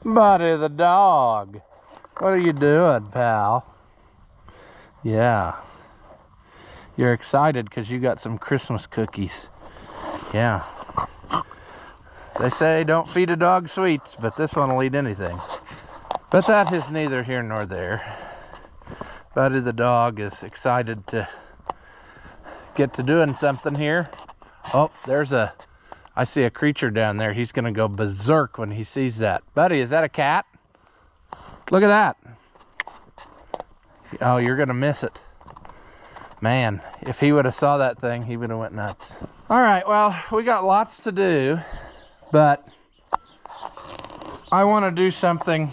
Buddy the dog. What are you doing, pal? Yeah. You're excited because you got some Christmas cookies. Yeah. They say don't feed a dog sweets, but this one will eat anything. But that is neither here nor there. Buddy the dog is excited to get to doing something here. Oh, I see a creature down there. He's gonna go berserk when he sees that. Buddy, is that a cat? Look at that. Oh, you're gonna miss it. Man, if he would have saw that thing, he would have went nuts. All right, well, we got lots to do, but I want to do something,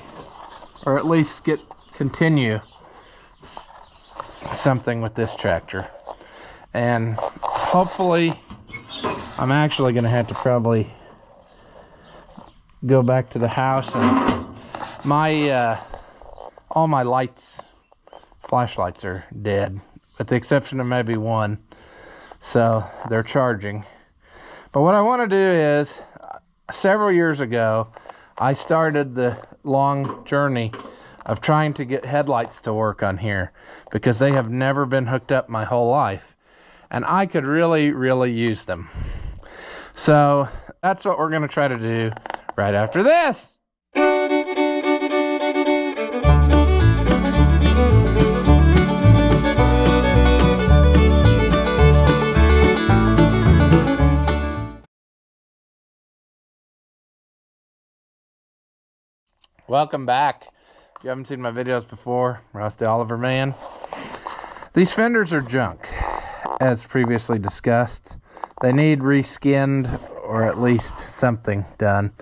or at least continue something with this tractor. And hopefully, I'm actually going to have to probably go back to the house, and all my lights, flashlights are dead, with the exception of maybe one. So they're charging. But what I want to do is, several years ago, I started the long journey of trying to get headlights to work on here, because they have never been hooked up my whole life. And I could really, really use them. So that's what we're going to try to do right after this. Welcome back. If you haven't seen my videos before, Rusty Oliver Man. These fenders are junk, as previously discussed. They need reskinned, or at least something done.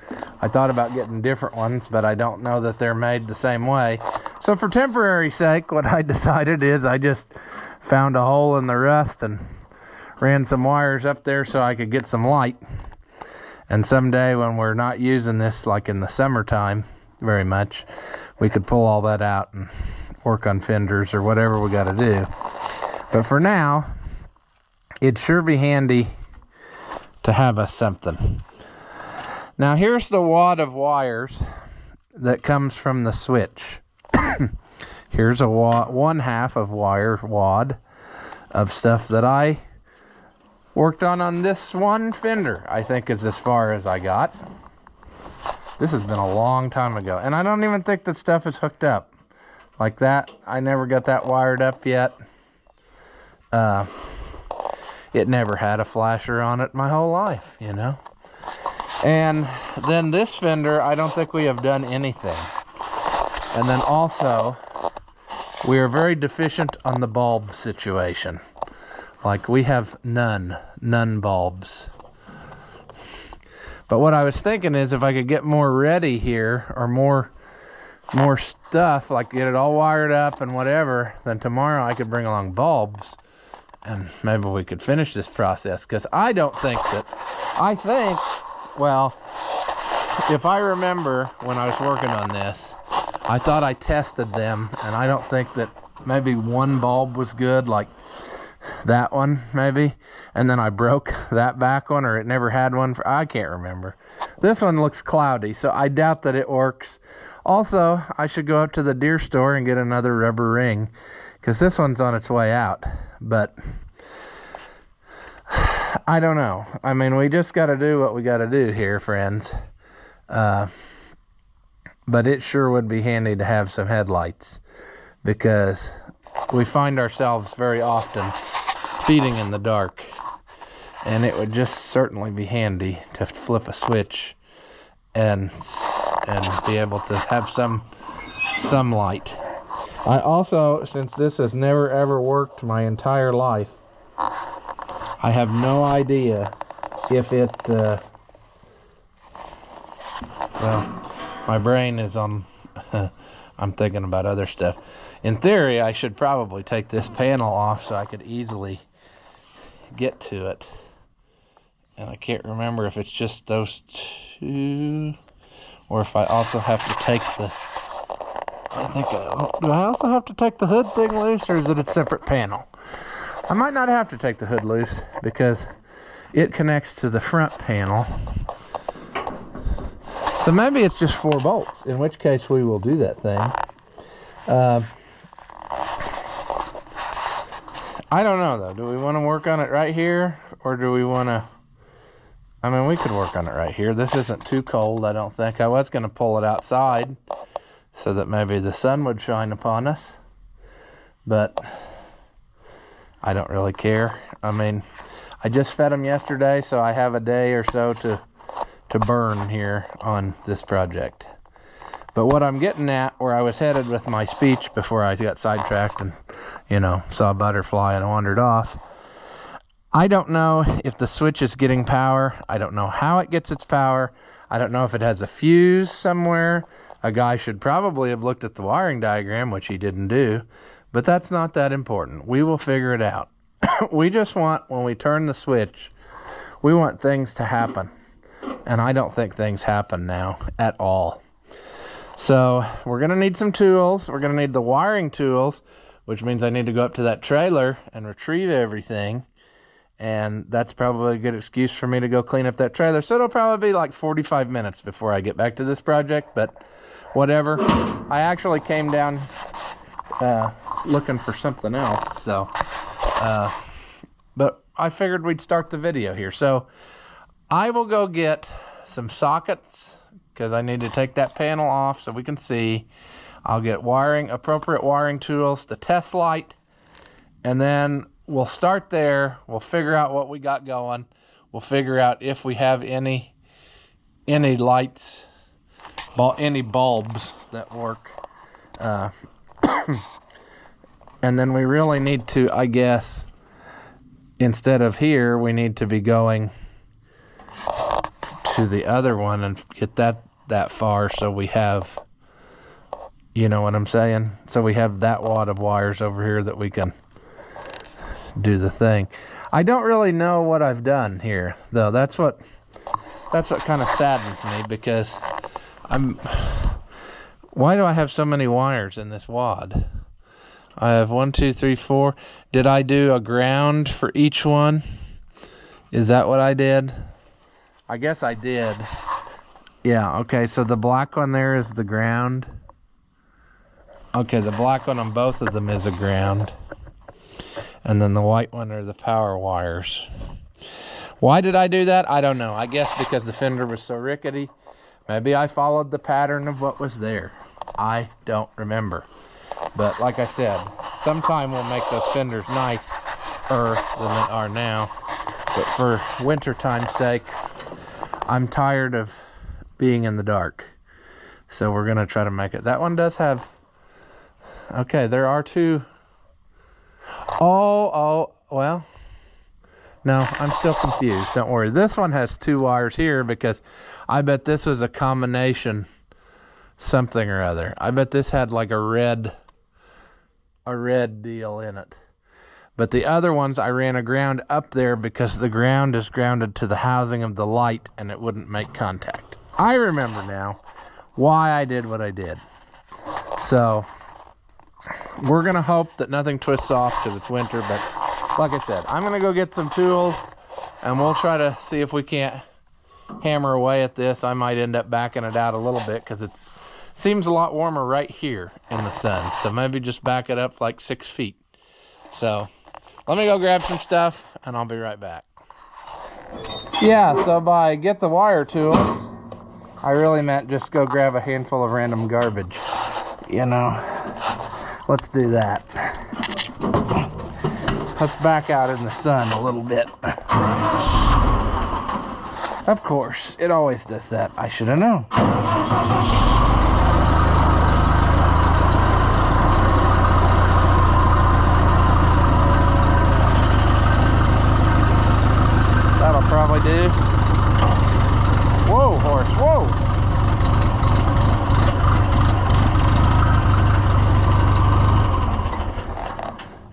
I thought about getting different ones, but I don't know that they're made the same way. So for temporary sake, what I decided is I just found a hole in the rust and ran some wires up there so I could get some light. And someday when we're not using this, like in the summertime very much, we could pull all that out and work on fenders or whatever we got to do. But for now, it'd sure be handy to have us something. Now here's the wad of wires that comes from the switch. Here's a one half of wire wad of stuff that I worked on this one fender. I think is as far as I got. This has been a long time ago, and I don't even think that stuff is hooked up like that. I never got that wired up yet. It never had a flasher on it my whole life, you know. And then this fender, I don't think we have done anything. And then also, we are very deficient on the bulb situation. Like, we have none bulbs. But what I was thinking is, if I could get more ready here, or more stuff, like get it all wired up and whatever, then tomorrow I could bring along bulbs, and maybe we could finish this process. Because I think, well, if I remember when I was working on this, I thought I tested them, and I don't think that maybe one bulb was good, like that one maybe, and then I broke that back one, or it never had one I can't remember. This one looks cloudy, so I doubt that it works. Also, I should go up to the Deere store and get another rubber ring, because this one's on its way out. But I don't know. I mean, we just got to do what we got to do here, friends. But it sure would be handy to have some headlights, because we find ourselves very often feeding in the dark, and it would just certainly be handy to flip a switch and be able to have some light. I also, since this has never ever worked my entire life, I have no idea if it well, my brain is on I'm thinking about other stuff. In theory, I should probably take this panel off so I could easily get to it. And I can't remember if it's just those two, or if I also have to take do I also have to take the hood thing loose, or is it a separate panel? I might not have to take the hood loose, because it connects to the front panel So maybe it's just 4 bolts, in which case we will do that thing. I don't know though. Do we want to work on it right here, or do we want to? I mean, we could work on it right here. This isn't too cold, I don't think. I was going to pull it outside so that maybe the sun would shine upon us, but I don't really care. I mean, I just fed them yesterday, so I have a day or so to burn here on this project. But what I'm getting at, where I was headed with my speech before I got sidetracked and, you know, saw a butterfly and wandered off, I don't know if the switch is getting power. I don't know how it gets its power. I don't know if it has a fuse somewhere. A guy should probably have looked at the wiring diagram, which he didn't do, but that's not that important. We will figure it out. We just want, when we turn the switch, we want things to happen. And I don't think things happen now at all. So we're going to need some tools. We're going to need the wiring tools, which means I need to go up to that trailer and retrieve everything. And that's probably a good excuse for me to go clean up that trailer. So it'll probably be like 45 minutes before I get back to this project, but whatever. I actually came down looking for something else. So, but I figured we'd start the video here. So I will go get some sockets because I need to take that panel off so we can see. I'll get wiring, appropriate wiring tools, the test light, and then we'll start there. We'll figure out what we got going. We'll figure out if we have any lights, any bulbs that work. And then we really need to, I guess, instead of here, we need to be going to the other one and get that far so we have, you know what I'm saying? So we have that wad of wires over here that we can do the thing. I don't really know what I've done here, though. That's what kind of saddens me, because why do I have so many wires in this wad? I have 1, 2, 3, 4. Did I do a ground for each one? Is that what I did? I guess I did. Yeah, okay, so the black one there is the ground. Okay, the black one on both of them is a ground. And then the white one are the power wires. Why did I do that? I don't know. I guess because the fender was so rickety. Maybe I followed the pattern of what was there. I don't remember. But like I said, sometime we'll make those fenders nicer than they are now. But for winter time's sake, I'm tired of being in the dark. So we're going to try to make it. That one does have... Okay, there are 2... Oh, well, no, I'm still confused. Don't worry. This one has 2 wires here because I bet this was a combination something or other. I bet this had like a red deal in it. But the other ones, I ran a ground up there because the ground is grounded to the housing of the light and it wouldn't make contact. I remember now why I did what I did. So we're going to hope that nothing twists off because it's winter, but like I said, I'm going to go get some tools and we'll try to see if we can't hammer away at this. I might end up backing it out a little bit because it seems a lot warmer right here in the sun. So maybe just back it up like 6 feet. So let me go grab some stuff and I'll be right back. Yeah, so by get the wire tools, I really meant just go grab a handful of random garbage, you know. Let's do that. Let's back out in the sun a little bit. Of course, it always does that. I should have known. That'll probably do. Whoa, horse, whoa!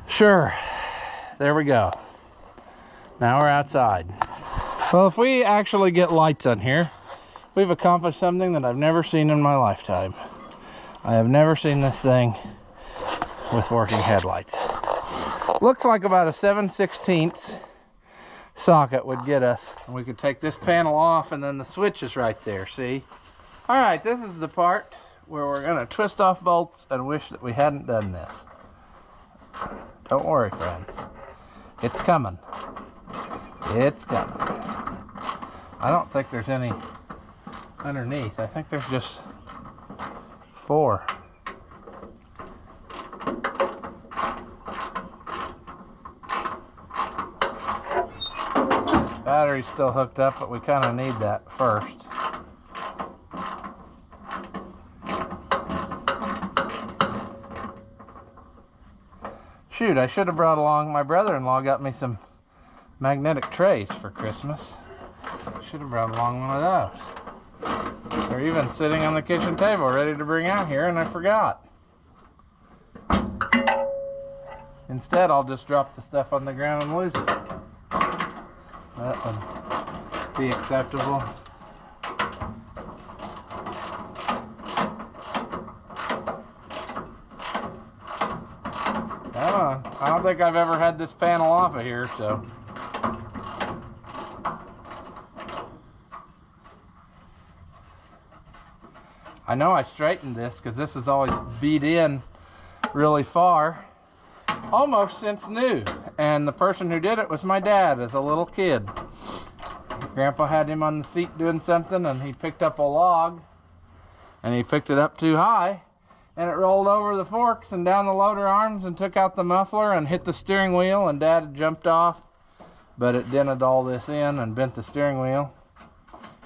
Sure, there we go. Now we're outside. Well, if we actually get lights on here, we've accomplished something that I've never seen in my lifetime. I have never seen this thing with working headlights. Looks like about a 7/16 socket would get us. And we could take this panel off and then the switch is right there, see? Alright, this is the part where we're going to twist off bolts and wish that we hadn't done this. Don't worry, friends. It's coming. It's coming. I don't think there's any underneath. I think there's just 4. Battery's still hooked up, but we kind of need that first. Shoot, I should have brought along, my brother-in-law got me some magnetic trays for Christmas. I should have brought along one of those. They're even sitting on the kitchen table ready to bring out here, and I forgot. Instead, I'll just drop the stuff on the ground and lose it. That would be acceptable. I don't think I've ever had this panel off of here, so. I know I straightened this because this is always beat in really far, almost since new. And the person who did it was my dad as a little kid. Grandpa had him on the seat doing something, and he picked up a log, and he picked it up too high, and it rolled over the forks and down the loader arms and took out the muffler and hit the steering wheel, and Dad had jumped off, but it dented all this in and bent the steering wheel.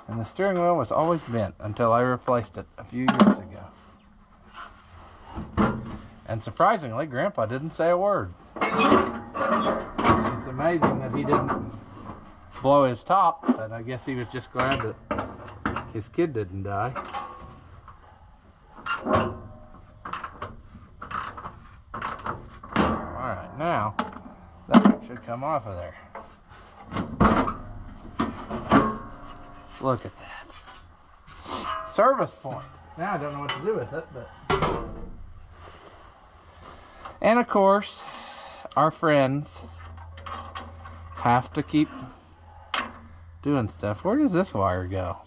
And the steering wheel was always bent until I replaced it a few years ago. And surprisingly, Grandpa didn't say a word. It's amazing that he didn't blow his top, but I guess he was just glad that his kid didn't die. Alright, now that should come off of there. Look at that. Service point. Now I don't know what to do with it, but. And of course, our friends have to keep doing stuff. Where does this wire go?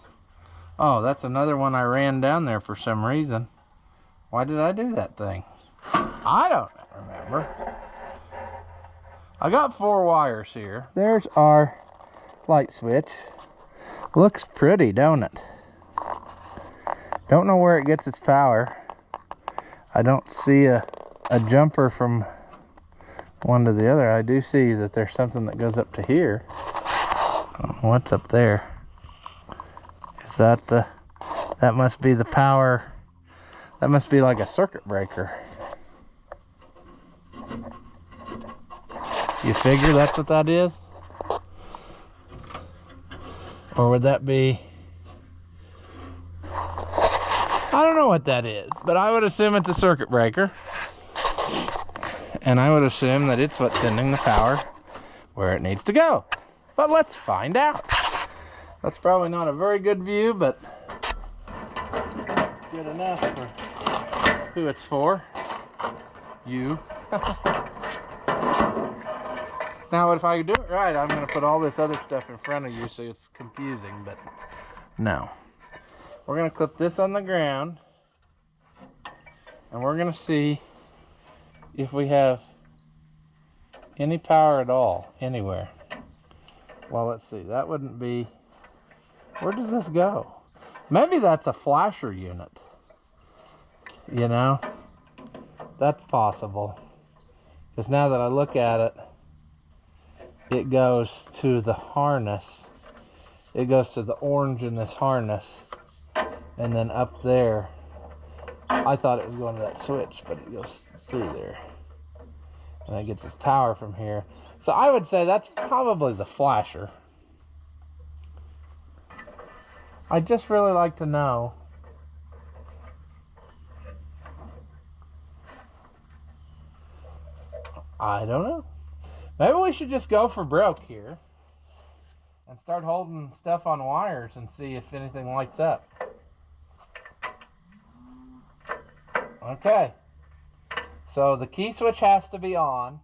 Oh, that's another one I ran down there for some reason. Why did I do that thing? I don't remember. I got 4 wires here. There's our light switch. Looks pretty, don't it? Don't know where it gets its power. I don't see a jumper from one to the other. I do see that there's something that goes up to here. What's up there? Is that that must be the power? That must be like a circuit breaker. You figure that's what that is? Or would that be... I don't know what that is, but I would assume it's a circuit breaker. And I would assume that it's what's sending the power where it needs to go. But let's find out. That's probably not a very good view, but good enough for who it's for. You. Now, if I do it right, I'm going to put all this other stuff in front of you so it's confusing, but no. We're going to clip this on the ground, and we're going to see if we have any power at all, anywhere. Well, let's see. That wouldn't be... Where does this go? Maybe that's a flasher unit. You know? That's possible. Because now that I look at it, it goes to the harness. It goes to the orange in this harness. And then up there, I thought it was going to that switch, but it goes through there. And it gets its power from here. So I would say that's probably the flasher. I'd just really like to know. I don't know. Maybe we should just go for broke here and start holding stuff on wires and see if anything lights up. Okay. So the key switch has to be on.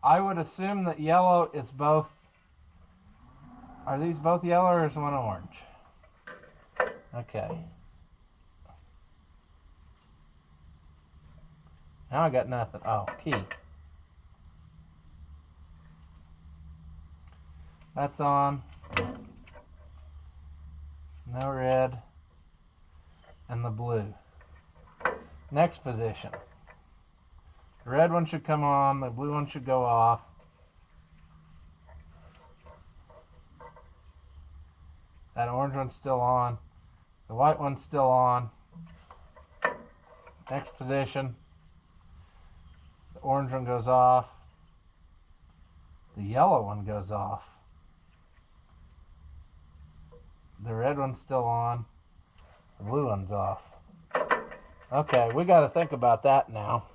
I would assume that yellow is both Are these both yellow or is one orange? Okay. Now I got nothing. Oh, key. That's on. No red. And the blue. Next position. The red one should come on. The blue one should go off. That orange one's still on. The white one's still on. Next position. The orange one goes off. The yellow one goes off. The red one's still on. The blue one's off. Okay, we got to think about that now.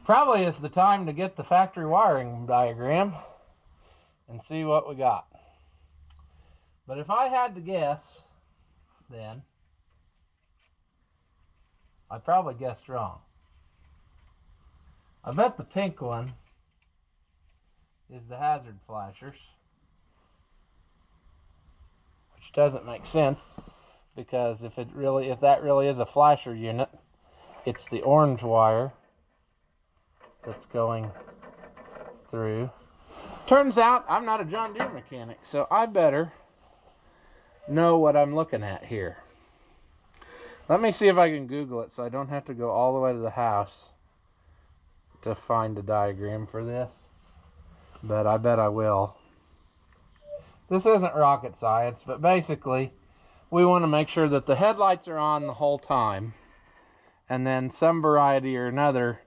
Probably is the time to get the factory wiring diagram and see what we got. But if I had to guess, then I probably guessed wrong. I bet the pink one is the hazard flashers, which doesn't make sense because if that really is a flasher unit, it's the orange wire that's going through. Turns out I'm not a John Deere mechanic, so I better know what I'm looking at here. Let me see if I can Google it so I don't have to go all the way to the house to find a diagram for this, but I bet I will. This isn't rocket science, but basically we want to make sure that the headlights are on the whole time, and then some variety or another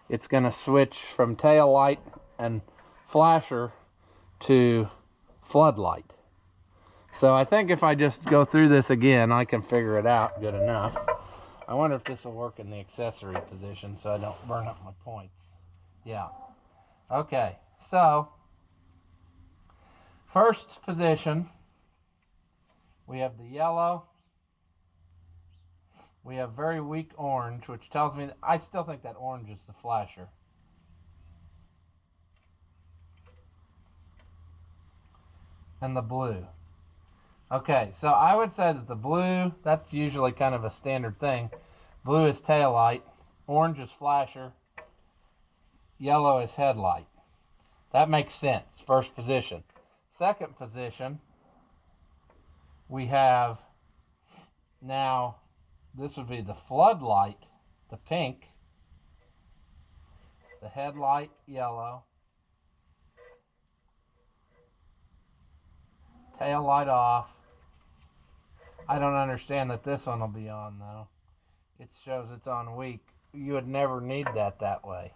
it's going to switch from tail light and flasher to floodlight. So I think if I just go through this again, I can figure it out good enough. I wonder if this will work in the accessory position so I don't burn up my points. Yeah. Okay, so first position, we have the yellow. We have very weak orange, which tells me that I still think that orange is the flasher. And the blue. Okay, so I would say that the blue, that's usually kind of a standard thing. Blue is tail light, orange is flasher, yellow is headlight. That makes sense, first position. Second position, we have now, this would be the floodlight, the pink, the headlight, yellow, tail light off. I don't understand that this one will be on though. It shows it's on weak. You would never need that way.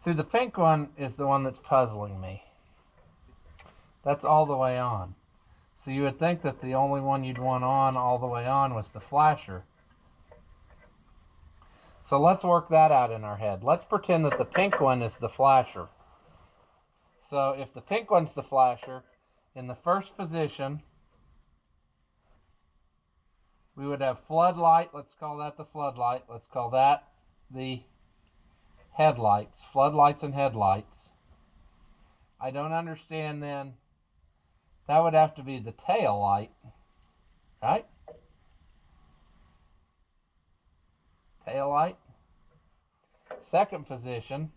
See, the pink one is the one that's puzzling me. That's all the way on. So you would think that the only one you'd want on all the way on was the flasher. So let's work that out in our head. Let's pretend that the pink one is the flasher. So if the pink one's the flasher, in the first position, we would have floodlight. Let's call that the floodlight. Let's call that the headlights. Floodlights and headlights. I don't understand then. That would have to be the tail light, right? Tail light. Second position.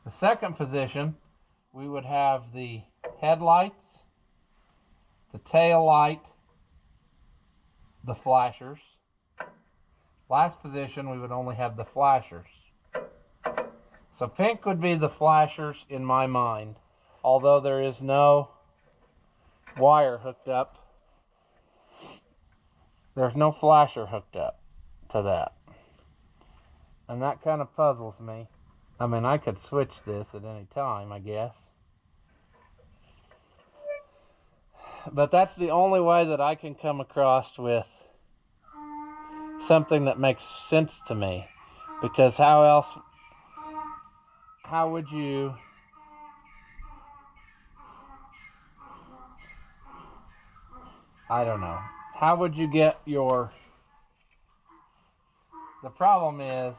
The second position, we would have the headlights, the tail light, the flashers. Last position, we would only have the flashers. So pink would be the flashers in my mind, although there is no wire hooked up. There's no flasher hooked up to that. And that kind of puzzles me. I mean, I could switch this at any time, I guess. But that's the only way that I can come across with something that makes sense to me. Because how would you... I don't know. how would you get your... The problem is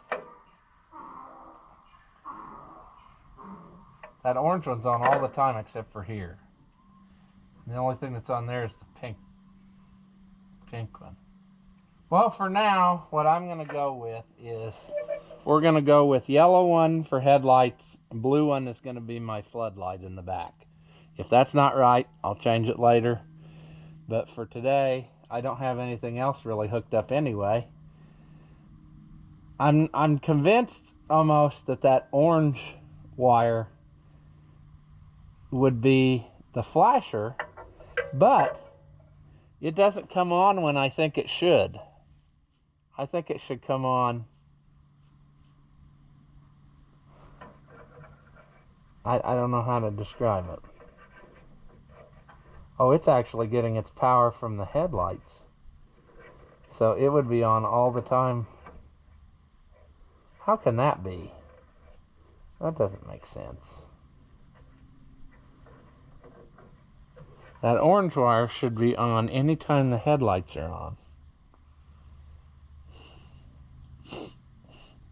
that orange one's on all the time except for here. And the only thing that's on there is the pink one. Well, for now, what I'm going to go with is we're going to go with yellow one for headlights, and blue one is going to be my floodlight in the back. If that's not right, I'll change it later. But for today, I don't have anything else really hooked up anyway. I'm convinced almost that orange wire would be the flasher, but it doesn't come on when I think it should. I think it should come on. I don't know how to describe it. Oh, it's actually getting its power from the headlights. So it would be on all the time. How can that be? That doesn't make sense. That orange wire should be on anytime the headlights are on.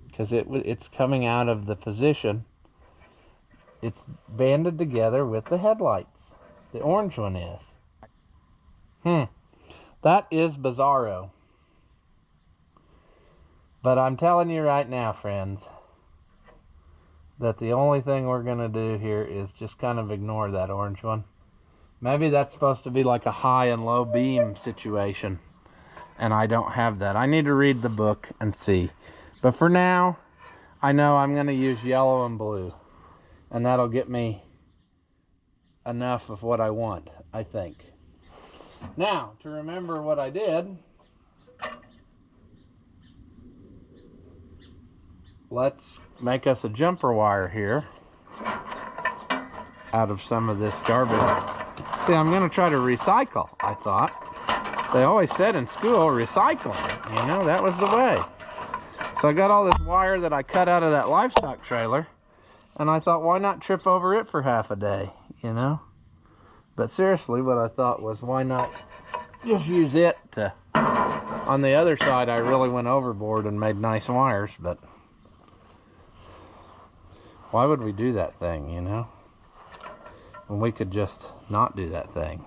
Because it's coming out of the position. It's banded together with the headlights. The orange one is. That is bizarro. But I'm telling you right now, friends, that the only thing we're going to do here is just kind of ignore that orange one. Maybe that's supposed to be like a high and low beam situation, and I don't have that. I need to read the book and see. But for now, I know I'm going to use yellow and blue, and that'll get me enough of what I want, I think. Now, to remember what I did, let's make us a jumper wire here out of some of this garbage. See, I'm going to try to recycle, I thought. They always said in school, recycling. You know, that was the way. So I got all this wire that I cut out of that livestock trailer, and I thought, why not trip over it for half a day, you know? But seriously, what I thought was, why not just use it to... On the other side, I really went overboard and made nice wires, but... Why would we do that thing, you know? When we could just not do that thing.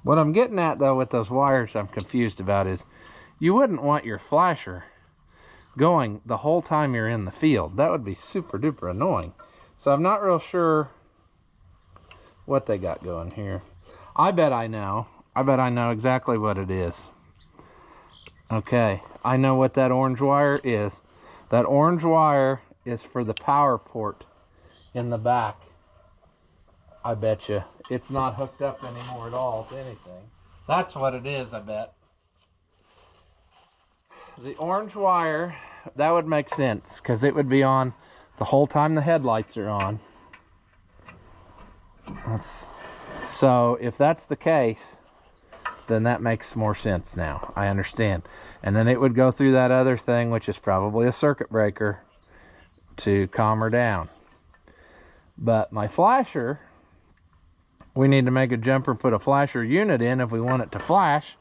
What I'm getting at, though, with those wires I'm confused about is, you wouldn't want your flasher going the whole time you're in the field. That would be super duper annoying. So I'm not real sure what they got going here. I bet I know. I bet I know exactly what it is. Okay, I know what that orange wire is. That orange wire is for the power port in the back. I bet you. It's not hooked up anymore at all to anything. That's what it is, I bet. The orange wire, that would make sense, because it would be on the whole time the headlights are on. So if that's the case, then that makes more sense now. I understand. And then it would go through that other thing, which is probably a circuit breaker, to calm her down. But my flasher, we need to make a jumper, put a flasher unit in if we want it to flash,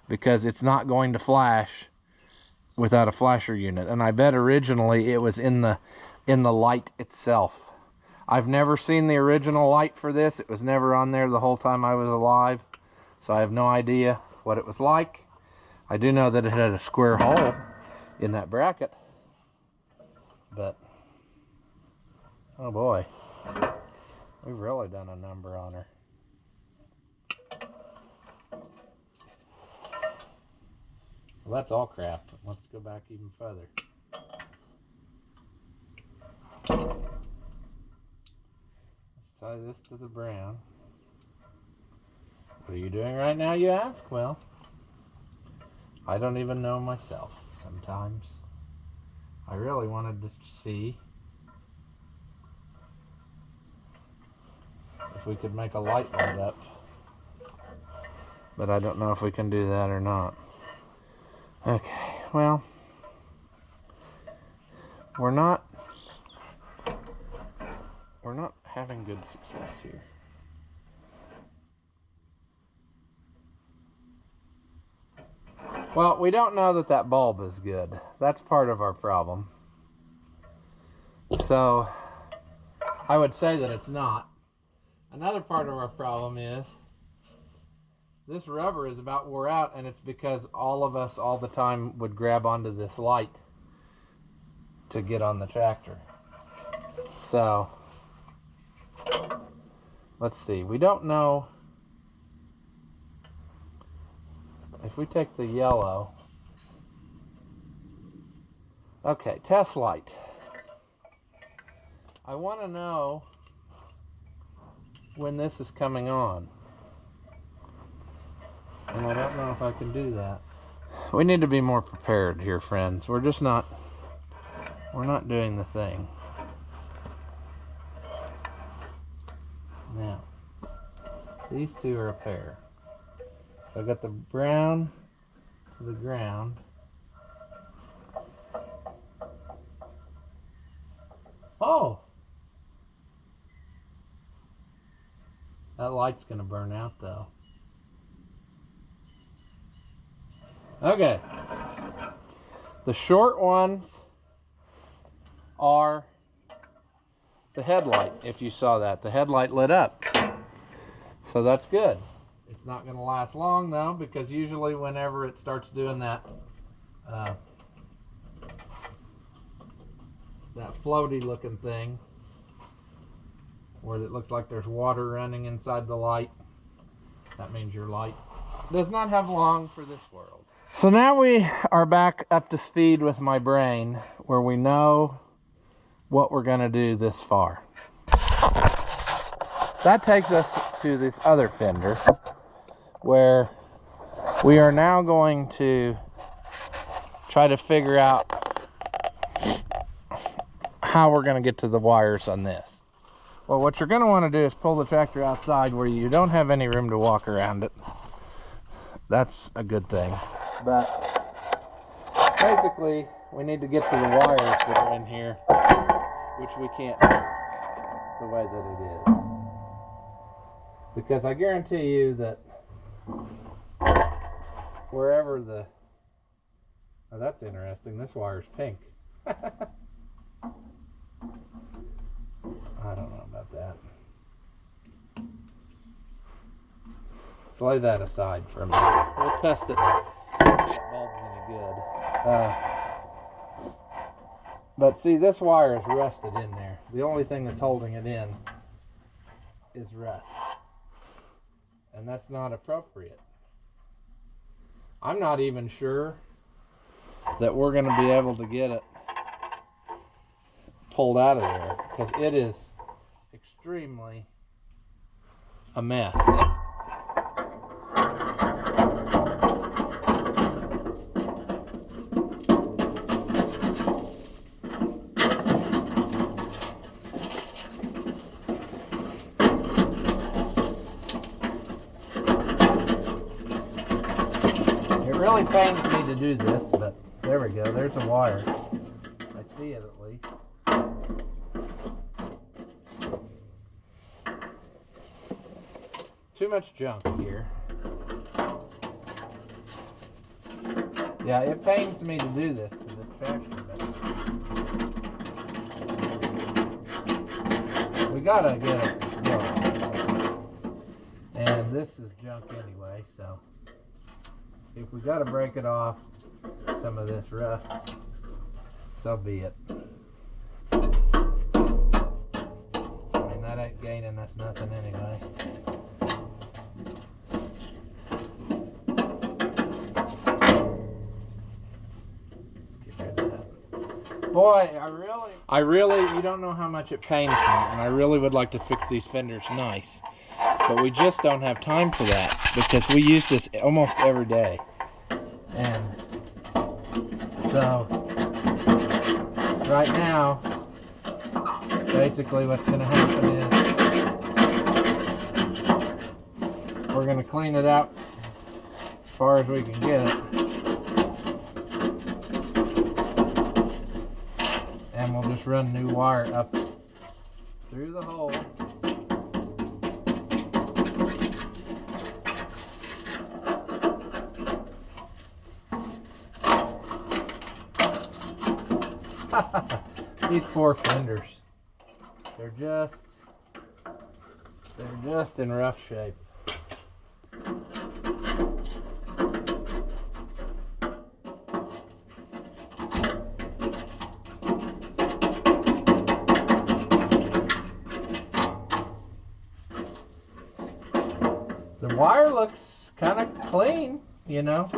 because it's not going to flash without a flasher unit. And I bet originally it was in the light itself. I've never seen the original light for this. It was never on there the whole time I was alive, so I have no idea what it was like. I do know that it had a square hole in that bracket, but oh boy, we've really done a number on her. Well, that's all crap. Let's go back even further. Let's tie this to the brown. What are you doing right now, you ask? Well, I don't even know myself sometimes. I really wanted to see if we could make a light up, but I don't know if we can do that or not. Okay, well, we're not having good success here. Well, we don't know that that bulb is good. That's part of our problem. So I would say that it's not. Another part of our problem is this rubber is about wore out, and it's because all of us all the time would grab onto this light to get on the tractor. So let's see, we don't know if we take the yellow. Okay, test light. I want to know when this is coming on. And I don't know if I can do that. We need to be more prepared here, friends. We're not doing the thing. Now, these two are a pair. So I've got the brown to the ground. Oh! That light's gonna burn out though. Okay. The short ones are the headlight. If you saw that, the headlight lit up. So that's good. It's not going to last long though, because usually whenever it starts doing that that floaty looking thing where it looks like there's water running inside the light, that means your light does not have long for this world. So now we are back up to speed with my brain, where we know what we're going to do this far. That takes us to this other fender, where we are now going to try to figure out how we're going to get to the wires on this. Well, what you're going to want to do is pull the tractor outside where you don't have any room to walk around it. That's a good thing. But basically, we need to get to the wires that are in here, which we can't the way that it is. Because I guarantee you that wherever the... Oh, that's interesting. This wire's pink. I don't know about that. Let's lay that aside for a minute. We'll test it. That bulb's any good. But see, this wire is rusted in there. The only thing that's holding it in is rust. And that's not appropriate. I'm not even sure that we're going to be able to get it pulled out of there, because it is extremely a mess. It really pains me to do this, but there we go. There's a wire. I see it at least. Too much junk here. Yeah, it pains me to do this to this tractor, but we gotta get it going. And this is junk anyway, so if we gotta break it off some of this rust, so be it. I mean, that ain't gaining us nothing anyway. Boy, I really, you don't know how much it pains me, and I really would like to fix these fenders nice, but we just don't have time for that, because we use this almost every day. And so, right now, basically what's going to happen is, we're going to clean it out as far as we can get it. And we'll just run new wire up through the hole. These poor fenders. They're just in rough shape. The wire looks kind of clean, you know.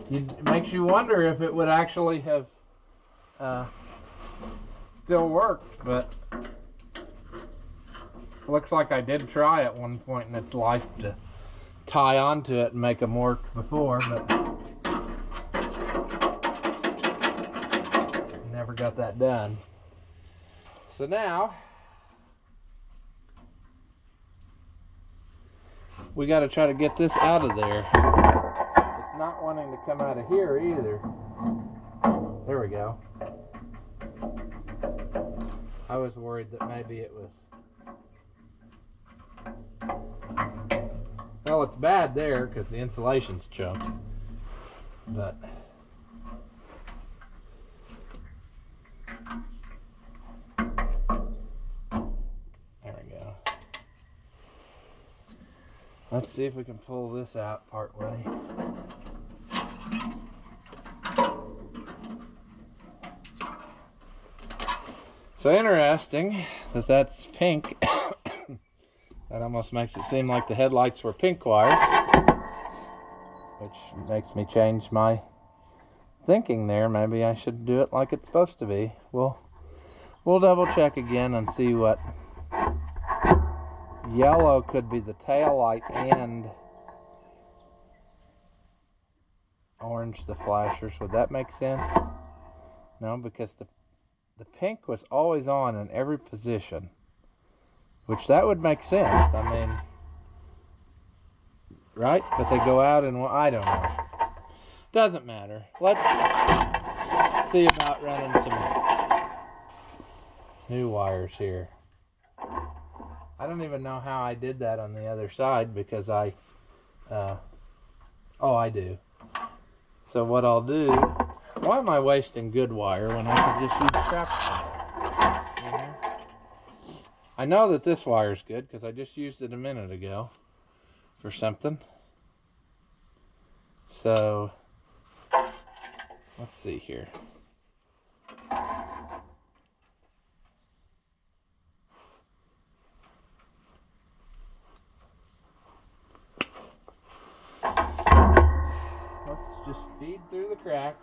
It makes you wonder if it would actually have still worked, but looks like I did try at one point in its life to tie onto it and make them work before, but never got that done. So now we got to try to get this out of there. It's not wanting to come out of here either. There we go. I was worried that maybe it was... Well, it's bad there because the insulation's choked. But... there we go. Let's see if we can pull this out part way. So interesting that that's pink. That almost makes it seem like the headlights were pink wires, which makes me change my thinking there. Maybe I should do it like it's supposed to be. We'll double check again and see what yellow could be the tail light and orange the flashers. Would that make sense? No, because the pink was always on in every position, which that would make sense. I mean, right? But they go out and, well, I don't know. Doesn't matter. Let's see about running some new wires here. I don't even know how I did that on the other side because oh, I do. So what I'll do, why am I wasting good wire when I can just use crap wire? You know? I know that this wire's good because I just used it a minute ago for something. So, let's see here. Let's just feed through the crack.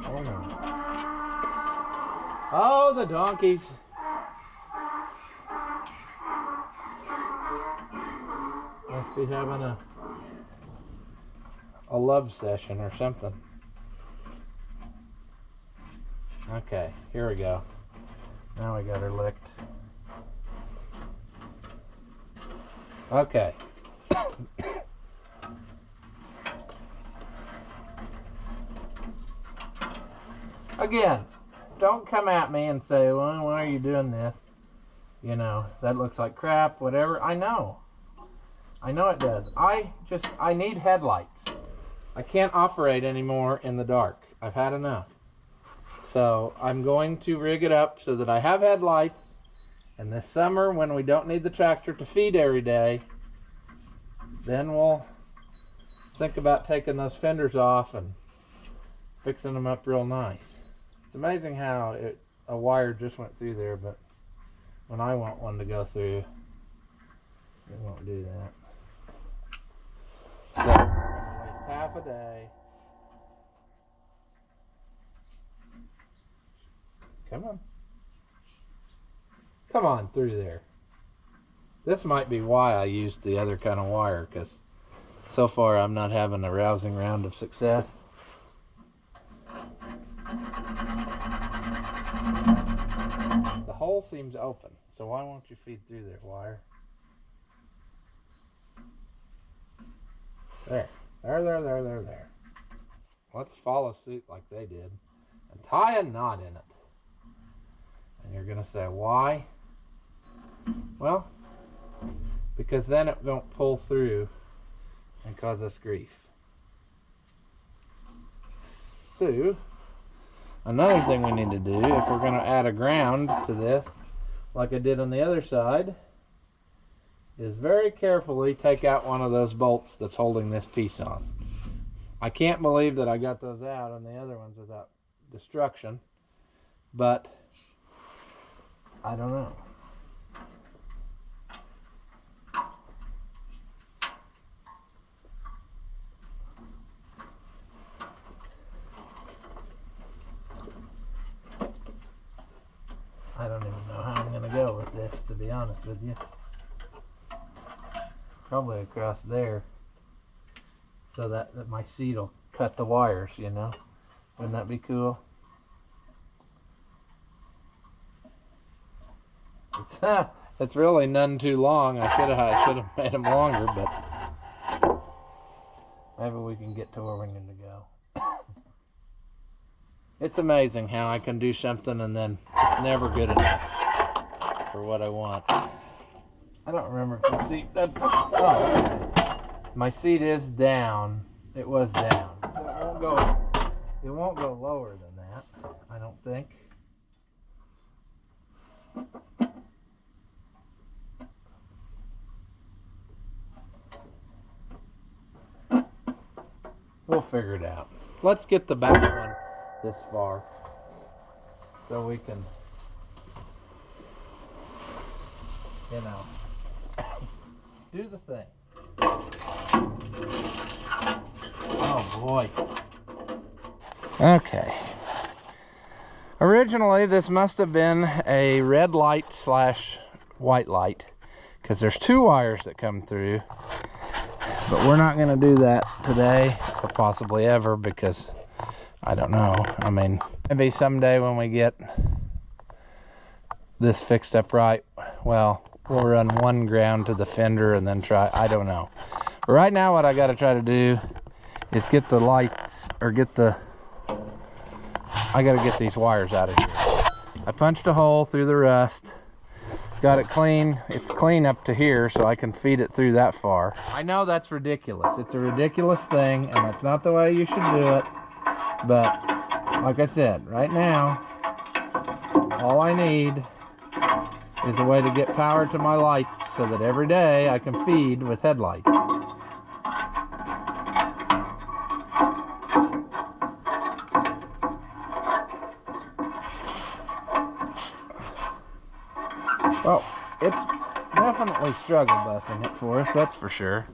Oh no. Oh, the donkeys. Must be having a love session or something. Okay, here we go. Now we got her licked. Okay. Again, don't come at me and say, well, why are you doing this? You know, that looks like crap, whatever. I know it does. I need headlights. I can't operate anymore in the dark. I've had enough. So I'm going to rig it up so that I have headlights. And this summer, when we don't need the tractor to feed every day, then we'll think about taking those fenders off and fixing them up real nice. It's amazing how a wire just went through there, but when I want one to go through, it won't do that. So, we're gonna waste half a day. Come on. Come on through there. This might be why I used the other kind of wire, because so far I'm not having a rousing round of success. The hole seems open, so why won't you feed through there, wire? There. There. Let's follow suit like they did and tie a knot in it. And you're going to say, why? Well, because then it won't pull through and cause us grief. So, another thing we need to do, if we're going to add a ground to this, like I did on the other side, is very carefully take out one of those bolts that's holding this piece on. I can't believe that I got those out on the other ones without destruction, but I don't know. I don't even know how I'm going to go with this, to be honest with you. Probably across there, so that my seat will cut the wires, you know? Wouldn't that be cool? It's really none too long. I should have made them longer, but maybe we can get to where we need to go. It's amazing how I can do something and then it's never good enough for what I want. I don't remember if the seat, oh, okay. My seat is down. It was down. So it won't go lower than that, I don't think. We'll figure it out. Let's get the back one this far so we can, you know, do the thing. Oh boy. Okay. Originally this must have been a red light slash white light, because there's two wires that come through, but we're not going to do that today or possibly ever, because I don't know. I mean, maybe someday when we get this fixed up right, well, we'll run one ground to the fender and then try, I don't know. But right now what I got to try to do is get the lights, or I got to get these wires out of here. I punched a hole through the rust, got it clean. It's clean up to here, so I can feed it through that far. I know that's ridiculous. It's a ridiculous thing, and that's not the way you should do it. But like I said, right now, all I need is a way to get power to my lights so that every day I can feed with headlights. Well, it's definitely struggle busing it for us, that's for sure.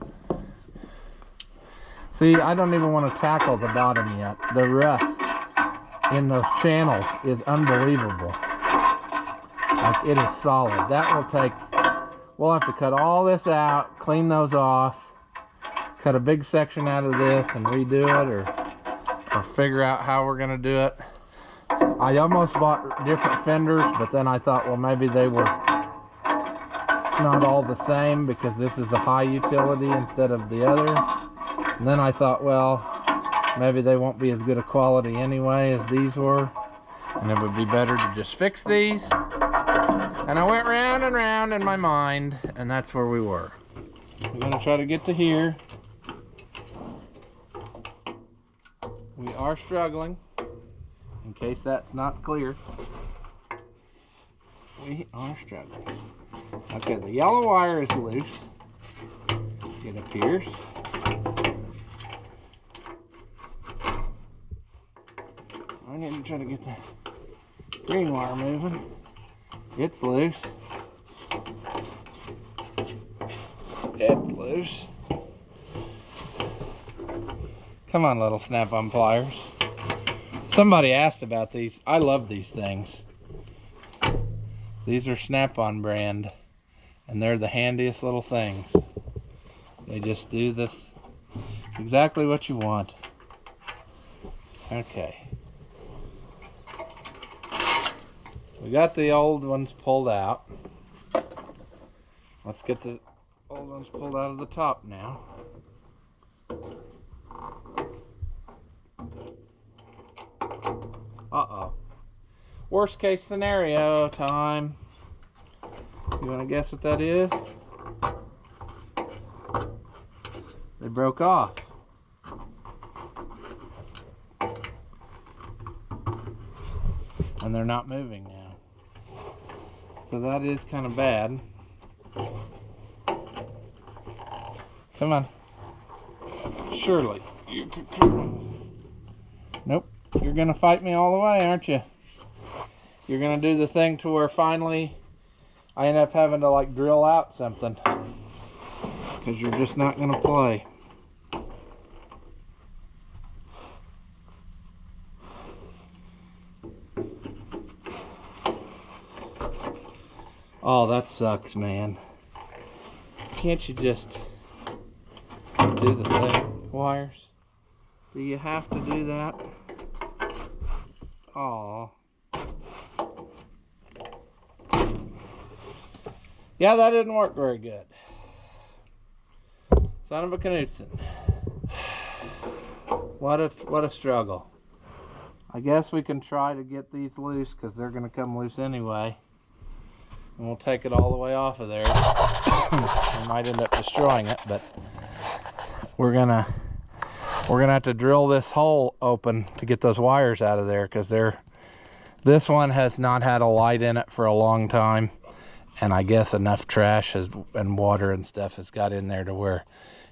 See, I don't even want to tackle the bottom yet. The rust in those channels is unbelievable. Like, it is solid. That will take, we'll have to cut all this out, clean those off, cut a big section out of this and redo it, or figure out how we're going to do it. I almost bought different fenders, but then I thought, well, maybe they were not all the same because this is a high utility instead of the other. And then I thought, well, maybe they won't be as good a quality anyway as these were, and it would be better to just fix these. And I went round and round in my mind, and that's where we were. We're going to try to get to here. We are struggling, in case that's not clear. We are struggling. Okay, the yellow wire is loose, it appears. I need to try to get the green wire moving. It's loose. It's loose. Come on, little snap-on pliers. Somebody asked about these. I love these things. These are Snap-on brand, and they're the handiest little things. They just do this exactly what you want. Okay. We got the old ones pulled out. Let's get the old ones pulled out of the top now. Uh-oh. Worst case scenario time. You want to guess what that is? They broke off. and they're not moving now. So that is kind of bad. Come on. Surely. Nope. You're gonna fight me all the way, aren't you? You're gonna do the thing to where finally I end up having to like drill out something, because you're just not gonna play. Oh, that sucks, man. Can't you just do the thing, wires? Do you have to do that? Oh. Yeah, that didn't work very good. Son of a Knudsen. What a struggle. I guess we can try to get these loose, because they're going to come loose anyway. And we'll take it all the way off of there. We might end up destroying it, but we're gonna have to drill this hole open to get those wires out of there, because this one has not had a light in it for a long time. And I guess enough trash and water and stuff has got in there to where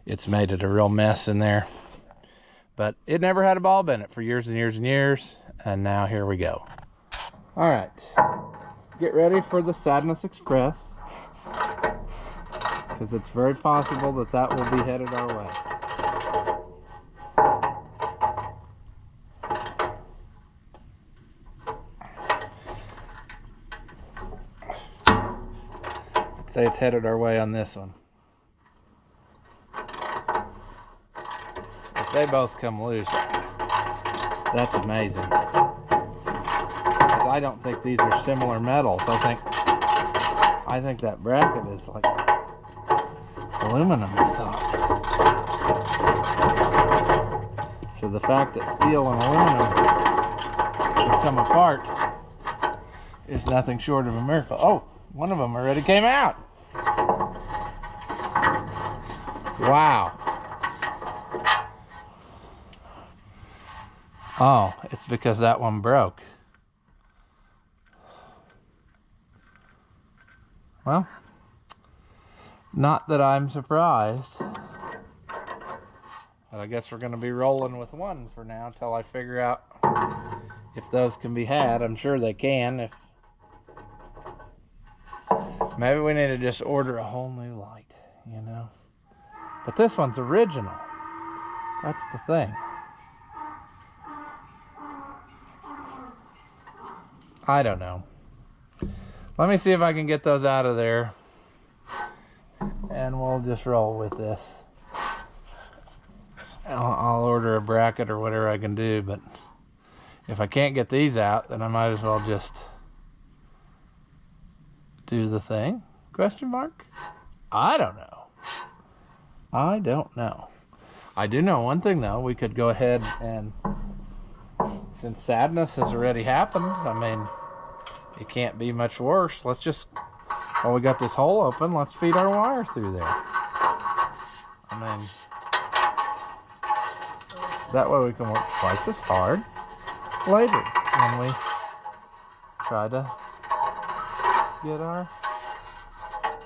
it's made it a real mess in there. But it never had a bulb in it for years and years and years. And now here we go. All right. Get ready for the Sadness Express, because it's very possible that that will be headed our way. Say it's headed our way on this one. If they both come loose, that's amazing. Because I don't think these are similar metals. I think that bracket is like aluminum, I thought. So the fact that steel and aluminum have come apart is nothing short of a miracle. Oh, one of them already came out. Wow. Oh, it's because that one broke. Well, not that I'm surprised. But I guess we're going to be rolling with one for now until I figure out if those can be had. I'm sure they can. Maybe we need to just order a whole new light, you know. But this one's original. That's the thing. I don't know. Let me see if I can get those out of there. And we'll just roll with this. I'll order a bracket or whatever I can do. But if I can't get these out, then I might as well just do the thing? Question mark? I don't know. I don't know. I do know one thing though. We could go ahead and, since sadness has already happened, I mean, it can't be much worse. Let's just, while we got this hole open, let's feed our wire through there. I mean, that way we can work twice as hard later when we try to get our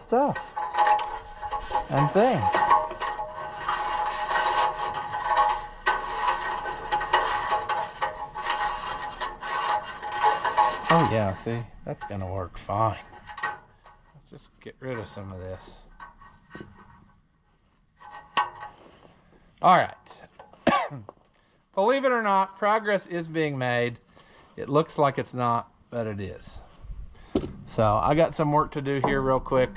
stuff and things. Oh yeah, see, that's gonna work fine. Let's just get rid of some of this. All right. Believe it or not, progress is being made. It looks like it's not, but it is. So I got some work to do here real quick,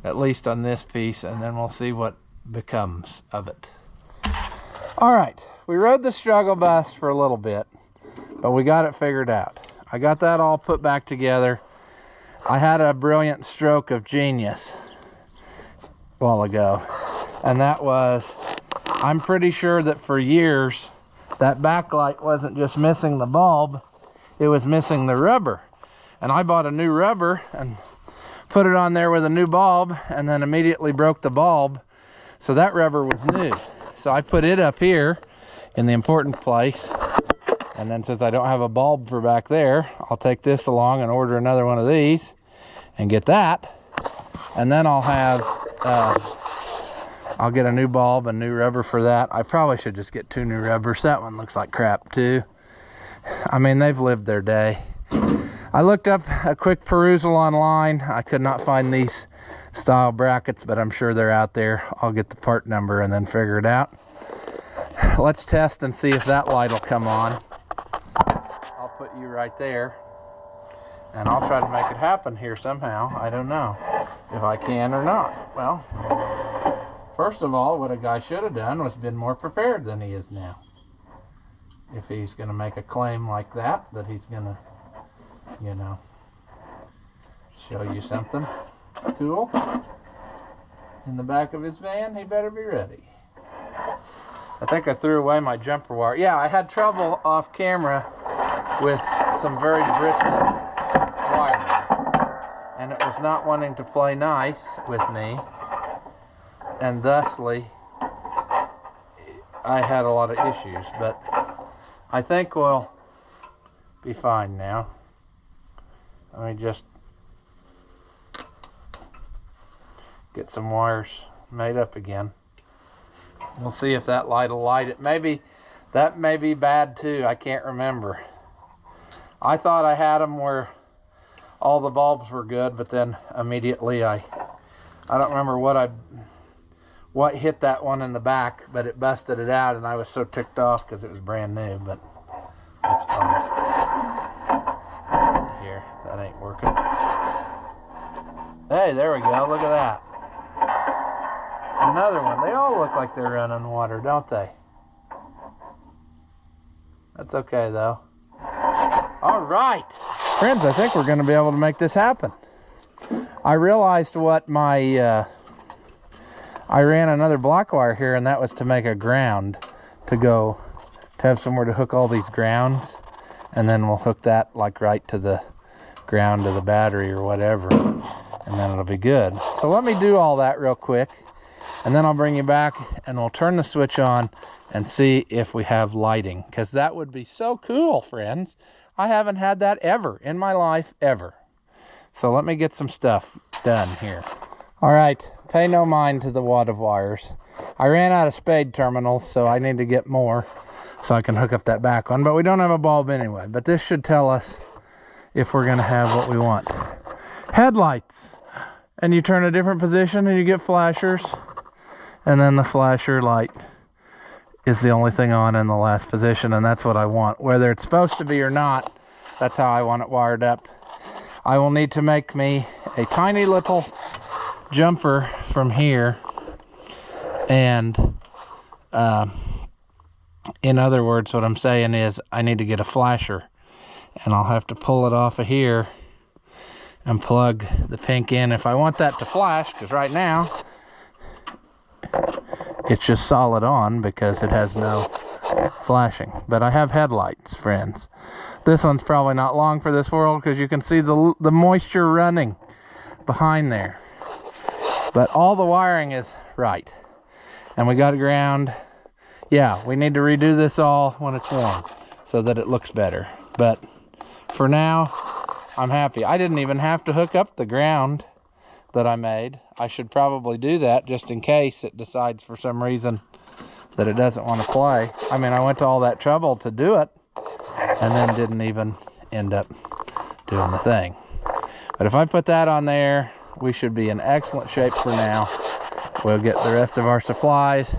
at least on this piece, and then we'll see what becomes of it. All right, we rode the struggle bus for a little bit, but we got it figured out. I got that all put back together. I had a brilliant stroke of genius a while ago, and that was, I'm pretty sure that for years that backlight wasn't just missing the bulb, it was missing the rubber. And I bought a new rubber and put it on there with a new bulb, and then immediately broke the bulb. So that rubber was new. So I put it up here in the important place, And then since I don't have a bulb for back there, I'll take this along and order another one of these and get that. And then I'll have, I'll get a new bulb and new rubber for that. I probably should just get 2 new rubbers. That one looks like crap too. I mean, they've lived their day. I looked up a quick perusal online. I could not find these style brackets, but I'm sure they're out there. I'll get the part number and then figure it out. Let's test and see if that light will come on. I'll put you right there, and I'll try to make it happen here somehow. I don't know if I can or not. Well, first of all, what a guy should have done was been more prepared than he is now. If he's going to make a claim like that he's going to, you know, show you something cool in the back of his van, he better be ready. I think I threw away my jumper wire. Yeah, I had trouble off camera with some very brittle wire, and it was not wanting to play nice with me, and thusly I had a lot of issues, but I think we'll be fine now. Let me just get some wires made up again. We'll see if that light will light it. Maybe that may be bad too. I can't remember. I thought I had them where all the bulbs were good, but then immediately I don't remember what hit that one in the back, but it busted it out, and I was so ticked off because it was brand new. But that's fine. Here, that ain't working. Hey, there we go. Look at that. Another one. They all look like they're running water, don't they? That's okay, though. All right. Friends, I think we're going to be able to make this happen. I realized what my... I ran another black wire here, and that was to make a ground to have somewhere to hook all these grounds. And then we'll hook that like right to the ground of the battery or whatever. And then it'll be good. So let me do all that real quick. And then I'll bring you back and we'll turn the switch on and see if we have lighting. Because that would be so cool, friends. I haven't had that ever in my life, ever. So let me get some stuff done here. All right, pay no mind to the wad of wires. I ran out of spade terminals, so I need to get more so I can hook up that back one. But we don't have a bulb anyway. But this should tell us if we're going to have what we want. Headlights. And you turn a different position and you get flashers. And then the flasher light is the only thing on in the last position, and that's what I want. Whether it's supposed to be or not, that's how I want it wired up. I will need to make me a tiny little jumper from here, and in other words, what I'm saying is I need to get a flasher, and I'll have to pull it off of here and plug the pink in if I want that to flash, because right now it's just solid on because it has no flashing. But I have headlights, friends. This one's probably not long for this world because you can see the moisture running behind there. But all the wiring is right. And we got a ground. Yeah, we need to redo this all when it's warm so that it looks better. But for now, I'm happy. I didn't even have to hook up the ground that I made. I should probably do that just in case it decides for some reason that it doesn't want to play. I mean, I went to all that trouble to do it and then didn't even end up doing the thing. But if I put that on there, we should be in excellent shape for now. We'll get the rest of our supplies,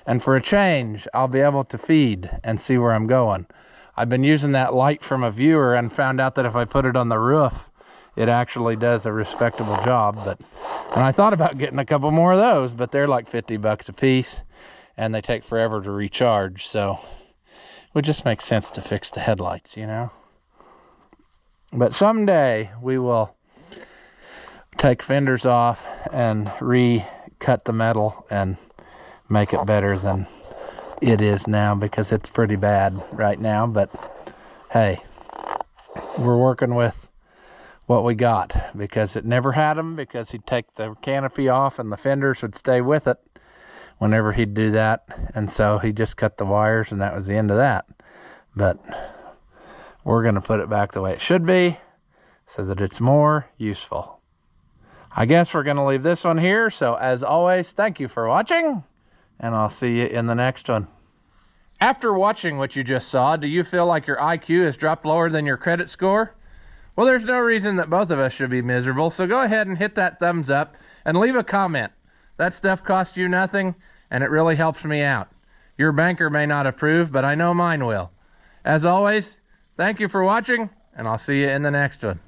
and for a change, I'll be able to feed and see where I'm going. I've been using that light from a viewer and found out that if I put it on the roof, it actually does a respectable job. And I thought about getting a couple more of those, but they're like 50 bucks a piece and they take forever to recharge. So it would just make sense to fix the headlights, you know. But someday we will take fenders off and recut the metal and make it better than it is now, because it's pretty bad right now. But hey, we're working with what we got, because it never had them, because he'd take the canopy off and the fenders would stay with it whenever he'd do that, and so he just cut the wires and that was the end of that. But we're going to put it back the way it should be so that it's more useful. I guess we're going to leave this one here. So as always, thank you for watching, and I'll see you in the next one. After watching what you just saw, do you feel like your IQ has dropped lower than your credit score? Well, there's no reason that both of us should be miserable, so go ahead and hit that thumbs up and leave a comment. That stuff costs you nothing, and it really helps me out. Your banker may not approve, but I know mine will. As always, thank you for watching, and I'll see you in the next one.